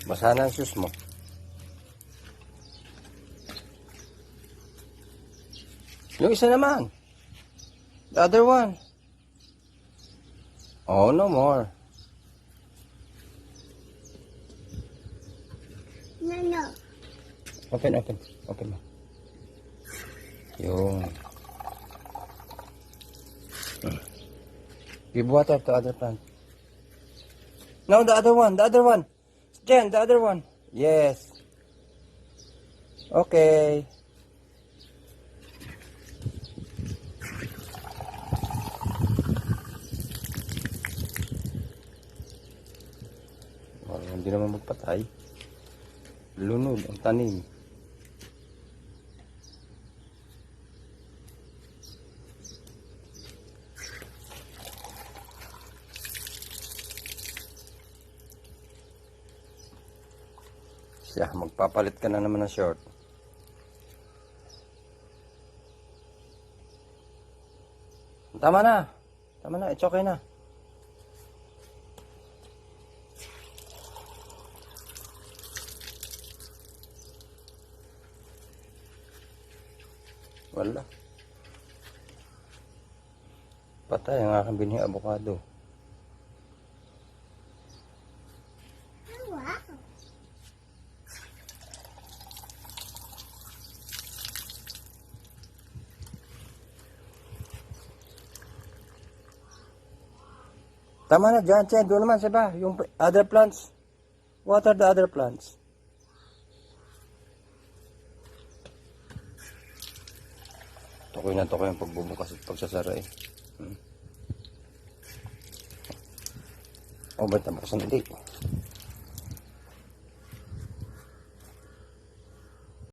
Basa na ang shoes mo. Yung isa naman. The other one. Oh, no more. No. Open mo. Yung. Give water to other plant. No, the other one. Jen, the other one. Yes. Okay. Oh, hindi naman magpatay. Lunod ang tanim. Siya, magpapalit ka na naman ng short. Tama na, it's okay na. Wala. Patay ang aking binhi avocado. Wow. Tama na dyan, Chen. Doon naman, siba. Yung other plants. Water the other plants. Tukoy na tukoy ang pagbubukas at pagsasara eh. Oh, ba't nabuksan? Hindi.